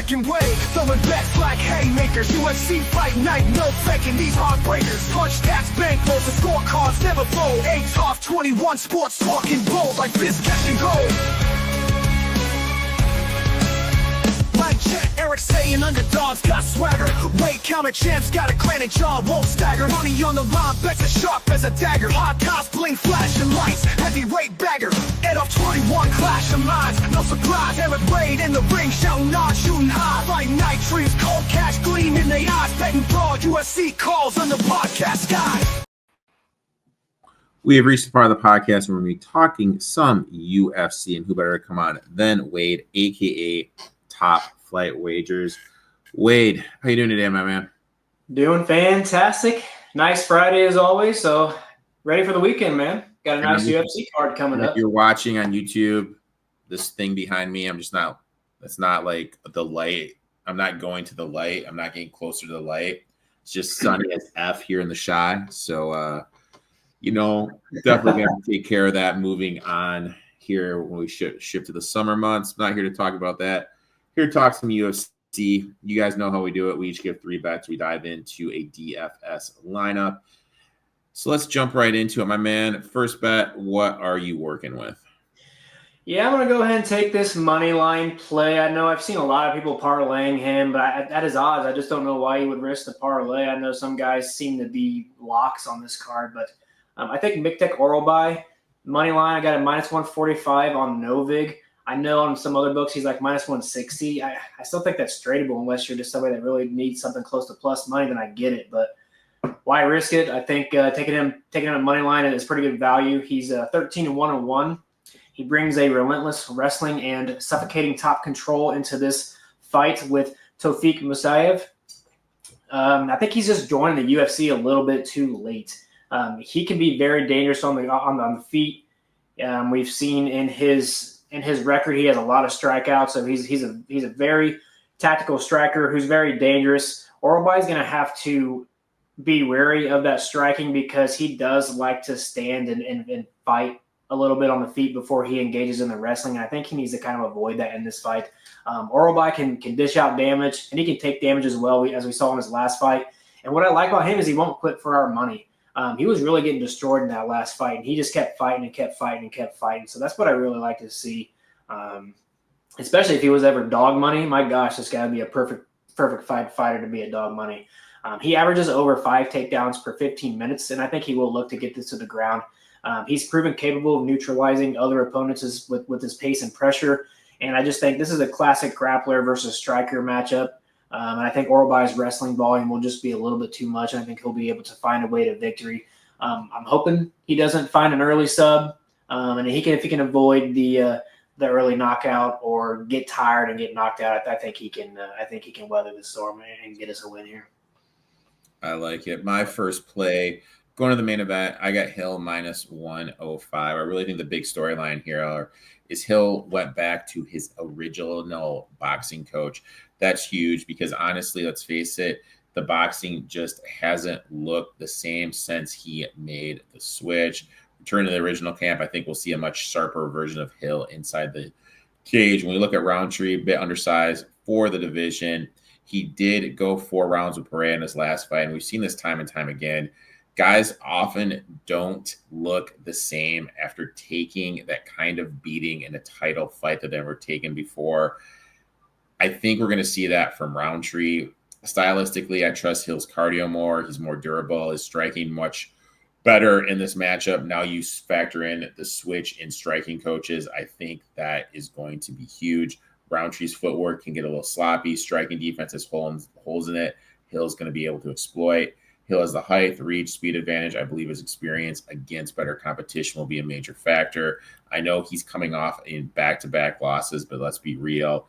American way. Throwing bets like haymakers. UFC fight night, no faking these heartbreakers. Punch stats, bankrolls, the scorecards never fold. Etoft21sports talking bold like this catch and go. Erik saying underdogs got swagger. Weight counter champs got a granite jaw, won't stagger. Money on the line, bets as sharp as a dagger. Hot cops, bling, flashing lights, heavyweight bagger. Etoft21 clash of minds, no surprise. Erik Wade in the ring, shouting nod, shooting high. Fight night dreams, cold cash gleam in their eyes. Betting broad, UFC calls on the podcast sky. We have reached the part of the podcast where we're going to be talking some UFC, and who better to come on than Wade, a.k.a. Top Flight Wagers. Wade, how you doing today, my man? Doing fantastic. Nice Friday as always. So ready for the weekend, man. Got a nice UFC card coming up. If you're watching on YouTube, this thing behind me, it's not like the light. I'm not going to the light. I'm not getting closer to the light. It's just sunny as F here in the Chi. So, definitely going to take care of that moving on here when we shift to the summer months. I'm not here to talk about that. Here to talk some UFC. You guys know how we do it. We each give 3 bets. We dive into a DFS lineup. So let's jump right into it, my man. First bet, what are you working with? Yeah, I'm going to go ahead and take this money line play. I know I've seen a lot of people parlaying him, but at his odds, I just don't know why you would risk the parlay. I know some guys seem to be locks on this card, but I think Miktek Orolbai, money line, I got a minus 145 on Novig. I know on some other books he's like minus 160. I still think that's tradable unless you're just somebody that really needs something close to plus money, then I get it. But why risk it? I think taking him a money line is pretty good value. He's 13-1-1. He brings a relentless wrestling and suffocating top control into this fight with Tofik Musayev. I think he's just joined the UFC a little bit too late. He can be very dangerous on the feet. We've seen in his record, he has a lot of strikeouts, so he's a very tactical striker who's very dangerous. Orolbai's going to have to be wary of that striking because he does like to stand and fight a little bit on the feet before he engages in the wrestling. And I think he needs to kind of avoid that in this fight. Orolbai can dish out damage, and he can take damage as well, as we saw in his last fight. And what I like about him is he won't quit for our money. He was really getting destroyed in that last fight, and he just kept fighting and kept fighting and kept fighting. So that's what I really like to see, especially if he was ever dog money. My gosh, this guy would be a perfect fighter to be a dog money. He averages over 5 takedowns per 15 minutes, and I think he will look to get this to the ground. He's proven capable of neutralizing other opponents with his pace and pressure, and I just think this is a classic grappler versus striker matchup. And I think Orolbai's wrestling volume will just be a little bit too much. I think he'll be able to find a way to victory. I'm hoping he doesn't find an early sub, and if he can avoid the early knockout or get tired and get knocked out. I think he can weather the storm and get us a win here. I like it. My first play, going to the main event, I got Hill minus 105. I really think the big storyline here is Hill went back to his original boxing coach. That's huge because honestly, let's face it, the boxing just hasn't looked the same since he made the switch. Return to the original camp, I think we'll see a much sharper version of Hill inside the cage. When we look at Roundtree, a bit undersized for the division. He did go 4 rounds with Pereira in his last fight, and we've seen this time and time again. Guys often don't look the same after taking that kind of beating in a title fight that they were taken before. I think we're going to see that from Roundtree. Stylistically, I trust Hill's cardio more. He's more durable. His striking much better in this matchup. Now you factor in the switch in striking coaches. I think that is going to be huge. Roundtree's footwork can get a little sloppy. Striking defense has holes in it. Hill's going to be able to exploit. Hill has the height, the reach, speed advantage. I believe his experience against better competition will be a major factor. I know he's coming off in back-to-back losses, but let's be real.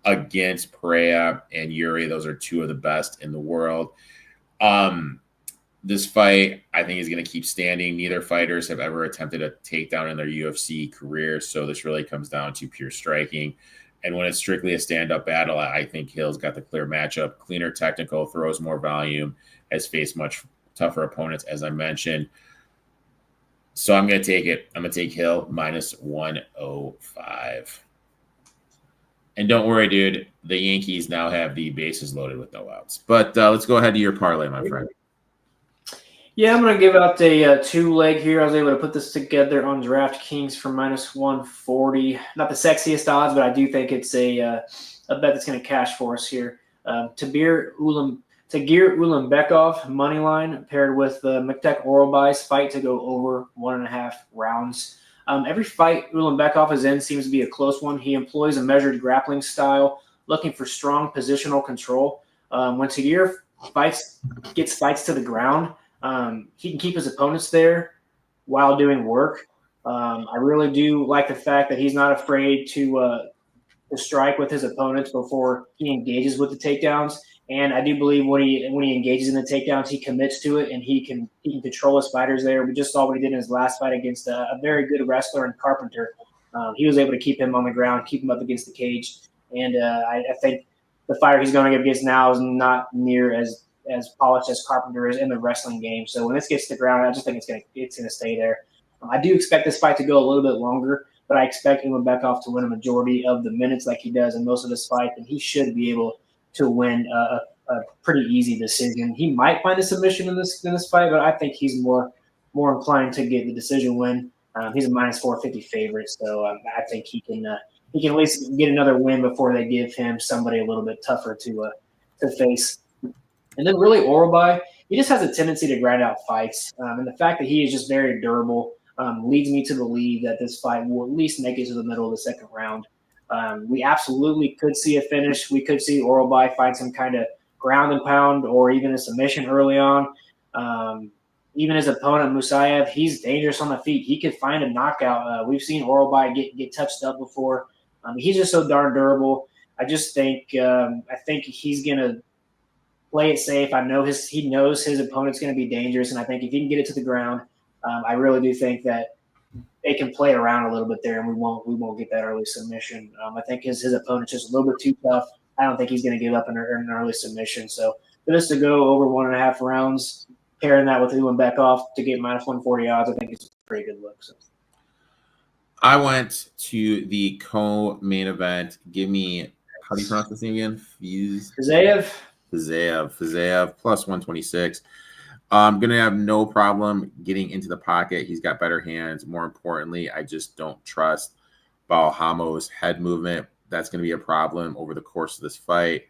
Against Pereira and Yuri, those are 2 of the best in the world. This fight, I think, is going to keep standing. Neither fighters have ever attempted a takedown in their UFC career, so this really comes down to pure striking. And when it's strictly a stand-up battle, I think Hill's got the clear matchup. Cleaner technical, throws more volume, has faced much tougher opponents, as I mentioned. So I'm going to take it. I'm going to take Hill minus 105. And don't worry, dude. The Yankees now have the bases loaded with no outs. But let's go ahead to your parlay, my friend. Yeah, I'm going to give out a two-leg here. I was able to put this together on DraftKings for minus 140. Not the sexiest odds, but I do think it's a bet that's going to cash for us here. Tagir Ulanbekov money line paired with the Miktek Oralbai's fight to go over 1.5 rounds. Every fight Ulanbekov is in seems to be a close one. He employs a measured grappling style, looking for strong positional control. When Tagir gets fights to the ground, he can keep his opponents there while doing work. I really do like the fact that he's not afraid to strike with his opponents before he engages with the takedowns. And I do believe when he engages in the takedowns, he commits to it and he can control his fighters there. We just saw what he did in his last fight against a very good wrestler in Carpenter. He was able to keep him on the ground, keep him up against the cage. And I think the fighter he's going against now is not near as polished as Carpenter is in the wrestling game. So when this gets to the ground, I just think it's gonna stay there. I do expect this fight to go a little bit longer, but I expect Ulanbekov to win a majority of the minutes like he does in most of his fights, and he should be able to win a pretty easy decision. He might find a submission in this fight, but I think he's more inclined to get the decision win. He's a minus 450 favorite, so I think he can at least get another win before they give him somebody a little bit tougher to face. And then really Oralbai, he just has a tendency to grind out fights. And the fact that he is just very durable leads me to believe that this fight will at least make it to the middle of the second round. We absolutely could see a finish. We could see Oralbai find some kind of ground and pound or even a submission early on. Even his opponent, Musayev, he's dangerous on the feet. He could find a knockout. We've seen Oralbai get touched up before. He's just so darn durable. I just think he's going to play it safe. He knows his opponent's going to be dangerous, and I think if he can get it to the ground, I really do think that they can play around a little bit there, and we won't get that early submission. I think his opponent's just a little bit too tough. I don't think he's going to give up an early submission. So for this to go over 1.5 rounds, pairing that with Ulanbekov to get minus 140 odds, I think it's a pretty good look. So. I went to the co-main event. Give me, how do you pronounce this name again? Fiziev plus 126. I'm going to have no problem getting into the pocket. He's got better hands. More importantly, I just don't trust Balhamo's head movement. That's going to be a problem over the course of this fight.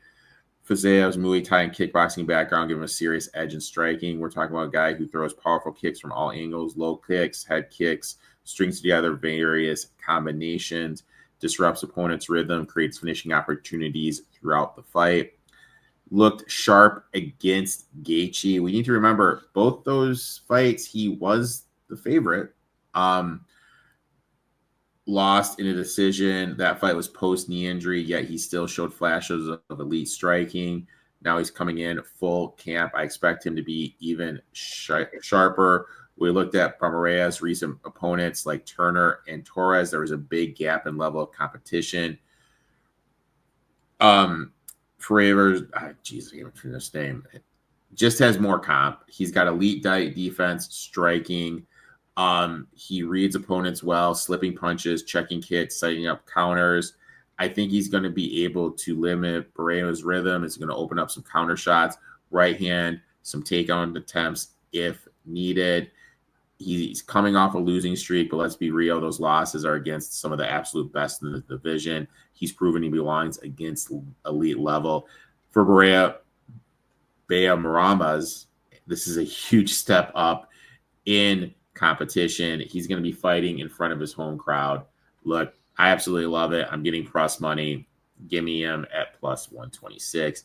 Fiziev's Muay Thai and kickboxing background give him a serious edge in striking. We're talking about a guy who throws powerful kicks from all angles, low kicks, head kicks, strings together various combinations, disrupts opponents' rhythm, creates finishing opportunities throughout the fight. Looked sharp against Gaethje. We need to remember both those fights, he was the favorite. Lost in a decision. That fight was post-knee injury, yet he still showed flashes of elite striking. Now he's coming in full camp. I expect him to be even sharper. We looked at Pomerania's recent opponents like Turner and Torres. There was a big gap in level of competition. Ferreira's, Jesus, I can't remember his name. Just has more comp. He's got elite defense, striking. He reads opponents well, slipping punches, checking kicks, setting up counters. I think he's going to be able to limit Barreo's rhythm. It's going to open up some counter shots, right hand, some takedown attempts if needed. He's coming off a losing streak, but let's be real, those losses are against some of the absolute best in the division. He's proven he belongs against elite level. For Bea Maramas, this is a huge step up in competition. He's going to be fighting in front of his home crowd. Look, I absolutely love it. I'm getting plus money. Give me him at plus 126.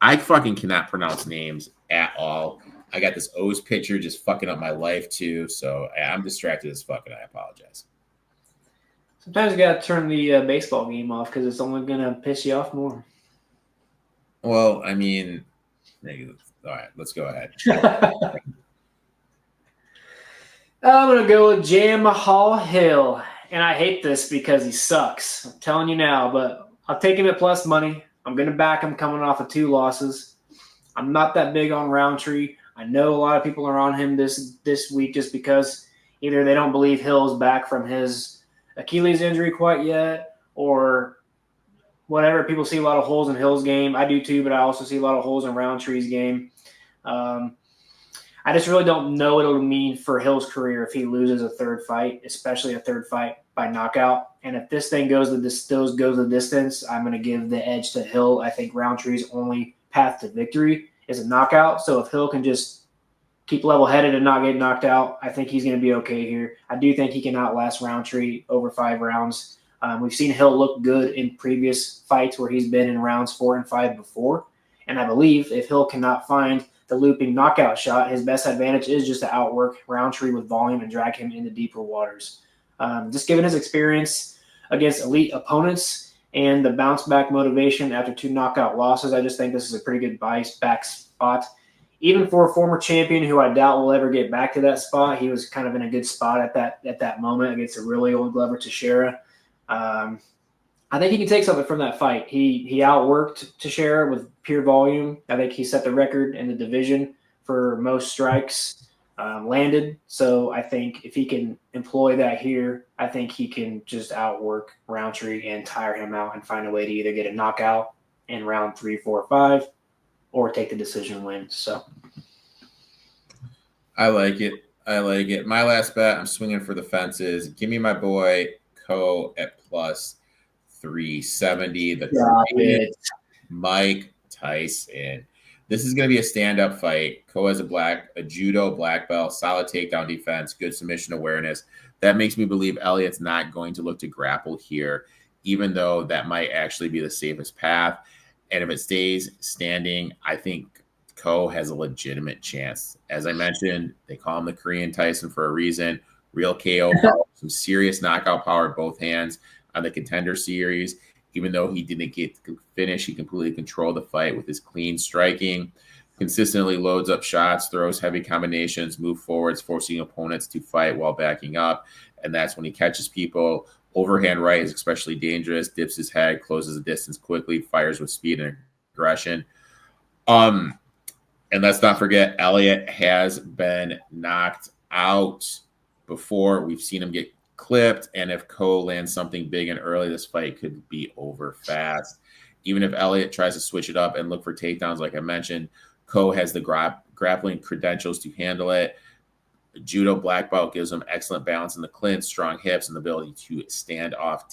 I fucking cannot pronounce names at all. I got this O's pitcher just fucking up my life too, so I'm distracted as fuck, and I apologize. Sometimes you got to turn the baseball game off because it's only going to piss you off more. Well, I mean, all right, let's go ahead. I'm going to go with Jamal Hill, and I hate this because he sucks. I'm telling you now, but I'll take him at plus money. I'm going to back him coming off of 2 losses. I'm not that big on Roundtree. I know a lot of people are on him this week just because either they don't believe Hill's back from his Achilles injury quite yet, or whatever. People see a lot of holes in Hill's game. I do too, but I also see a lot of holes in Roundtree's game. I just really don't know what it'll mean for Hill's career if he loses a third fight, especially a third fight by knockout. And if this thing goes the distance, I'm going to give the edge to Hill. I think Roundtree's only path to victory is a knockout. So if Hill can just keep level-headed and not get knocked out, I think he's going to be okay here. I do think he can outlast Roundtree over 5 rounds. We've seen Hill look good in previous fights where he's been in rounds 4 and 5 before. And I believe if Hill cannot find the looping knockout shot, his best advantage is just to outwork Roundtree with volume and drag him into deeper waters. Just given his experience against elite opponents and the bounce-back motivation after 2 knockout losses, I just think this is a pretty good bounce-back spot. Even for a former champion who I doubt will ever get back to that spot, he was kind of in a good spot at that moment against a really old Glover Teixeira. I think he can take something from that fight. He outworked Teixeira with pure volume. I think he set the record in the division for most strikes landed. So I think if he can employ that here, I think he can just outwork Roundtree and tire him out and find a way to either get a knockout in round 3, 4, 5 or take the decision win. So I like it. My last bet, I'm swinging for the fences. Give me my boy Co at plus 370. The Mike Tyson. This is going to be a stand-up fight. Co has a judo black belt, solid takedown defense, good submission awareness. That makes me believe Elliott's not going to look to grapple here, even though that might actually be the safest path. And if it stays standing, I think Co has a legitimate chance. As I mentioned, they call him the Korean Tyson for a reason. Real KO power, some serious knockout power at both hands on the Contender Series. Even though he didn't get to finish, he completely controlled the fight with his clean striking. Consistently loads up shots, throws heavy combinations, move forwards, forcing opponents to fight while backing up. And that's when he catches people. Overhand right is especially dangerous. Dips his head, closes the distance quickly, fires with speed and aggression. And let's not forget, Elliott has been knocked out before. We've seen him get clipped, and if Co lands something big and early, this fight could be over fast. Even if Elliott tries to switch it up and look for takedowns, like I mentioned, Co has the grappling credentials to handle it. Judo black belt gives him excellent balance in the clinch, strong hips, and the ability to stand off,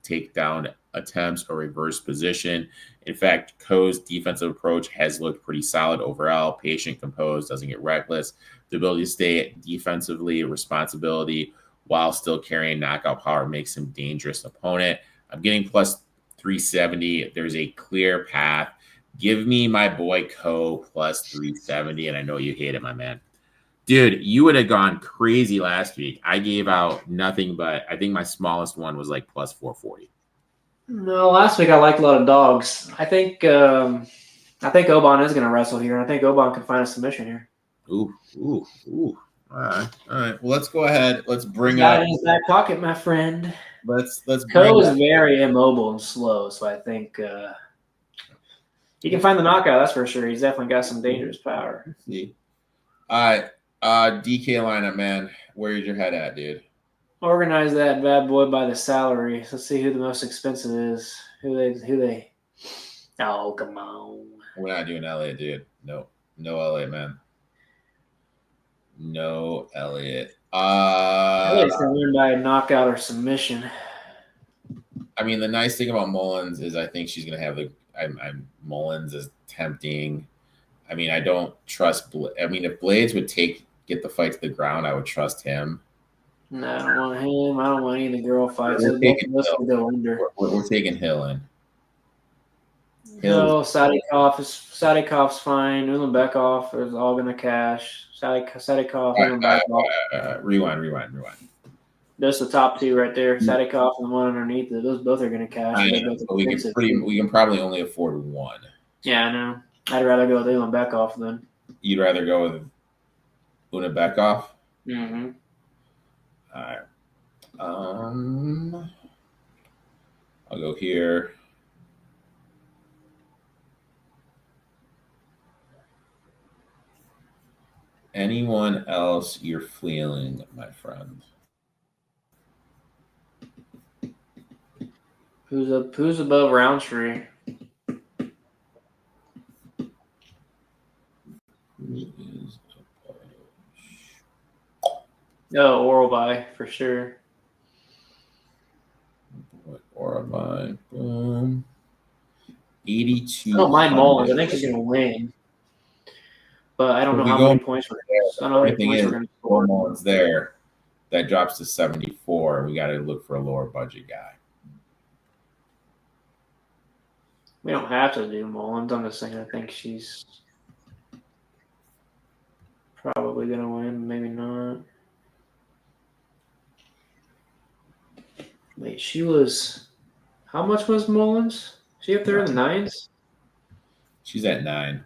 takedown attempts, or reverse position. In fact, Co's defensive approach has looked pretty solid overall. Patient, composed, doesn't get reckless. The ability to stay defensively, responsibility, while still carrying knockout power makes him a dangerous opponent. I'm getting plus 370. There's a clear path. Give me my boy Co plus 370, and I know you hate it, my man. Dude, you would have gone crazy last week. I gave out nothing but, I think my smallest one was like plus 440. No, last week I liked a lot of dogs. I think Oban is going to wrestle here, and I think Oban can find a submission here. Ooh. All right. Well, let's go ahead. Let's bring up up his back pocket, my friend. Let's Co is very immobile and slow, so I think he can find the knockout. That's for sure. He's definitely got some dangerous power. Let's see. All right. DK lineup, man. Where's your head at, dude? Organize that bad boy by the salary. Let's see who the most expensive is. Who they? Oh, come on. We're not doing Elliott, dude. No Elliott, man. No Elliott. Elliott's gonna win by a knockout or submission. I mean, the nice thing about Mullins is I think she's gonna have Mullins is tempting. I mean, I don't trust. If Blades would get the fight to the ground, I would trust him. No, I don't want him. I don't want any of the girl fights. We're taking Hill in. No, Sadikoff's fine. Ulanbekov is all going to cash. Sadikov, Ulanbekov. Rewind. Those are the top two right there. Sadikov and the one underneath it. Those both are going to cash. We can probably only afford one. Yeah, I know. I'd rather go with Ulanbekov then. You'd rather go with Ulanbekov? Mm-hmm. All right. I'll go here. Anyone else you're feeling, my friend? Who's above Roundtree? No, Oral by for sure. Oral by, boom. 82. I don't mind Mullins. I think he's gonna win, but I don't know how many points we're going to score. Mullins there. That drops to 74. We got to look for a lower budget guy. We don't have to do Mullins. I'm just saying I think she's probably going to win. Maybe not. Wait, she was – how much was Mullins? She up there in the nines? She's at 9.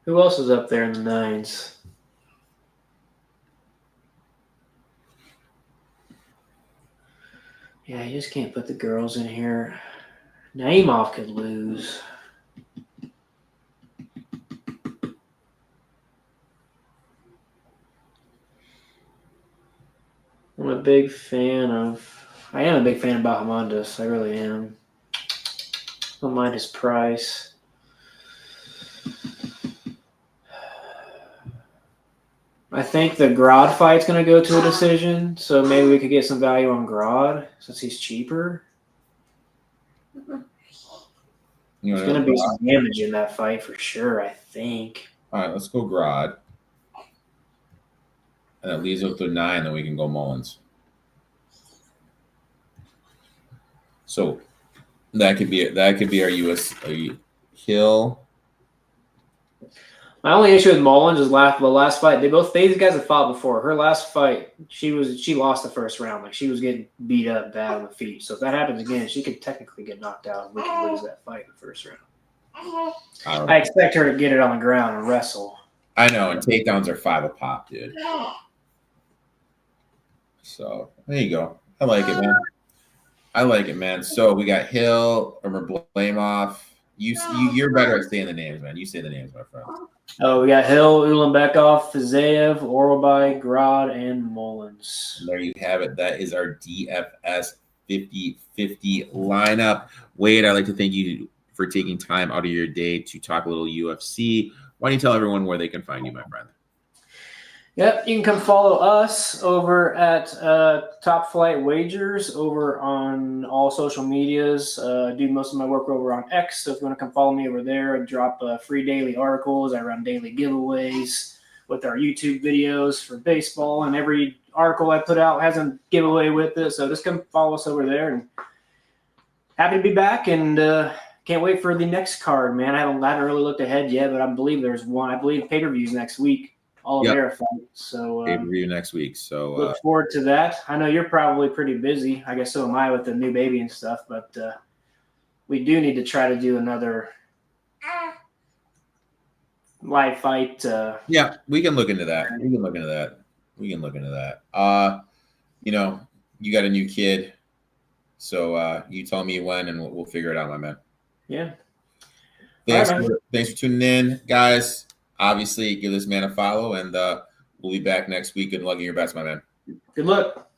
Who else is up there in the nines? Yeah, you just can't put the girls in here. Naimov could lose. I am a big fan of Bahamondes. I really am. I don't mind his price. I think the Grod fight's going to go to a decision, so maybe we could get some value on Grod since he's cheaper. There's going to be some damage in that fight for sure, I think. All right, let's go Grod. And that leaves us to 9, then we can go Mullins. So that could be our US Hill. My only issue with Mullins is the last fight. These guys have fought before. Her last fight, she lost the first round. Like she was getting beat up bad on the feet. So if that happens again, she could technically get knocked out. We could lose that fight in the first round. I expect her to get it on the ground and wrestle. I know, and takedowns are 5 a pop, dude. So there you go. I like it, man. So we got Hill, Blamoff. You're better at saying the names, man. You say the names, my friend. Oh, we got Hill, Ulanbekov, Fazayev, Oralby, Grod, and Mullins. There you have it. That is our DFS 50-50 lineup. Wade, I'd like to thank you for taking time out of your day to talk a little UFC. Why don't you tell everyone where they can find you, my friend? Yep, you can come follow us over at Top Flight Wagers over on all social medias. I do most of my work over on X, so if you want to come follow me over there, I drop free daily articles. I run daily giveaways with our YouTube videos for baseball, and every article I put out has a giveaway with it, so just come follow us over there. And happy to be back, and can't wait for the next card, man. I haven't really looked ahead yet, but I believe there's one. I believe pay-per-views next week. All verified. So pay-per-view next week. So look forward to that. I know you're probably pretty busy. I guess so am I with the new baby and stuff. But we do need to try to do another live fight. Yeah, we can look into that. You got a new kid, so you tell me when, and we'll figure it out, my man. Yeah. Thanks for tuning in, guys. Obviously, give this man a follow, and we'll be back next week. Good luck in your bets, my man. Good luck.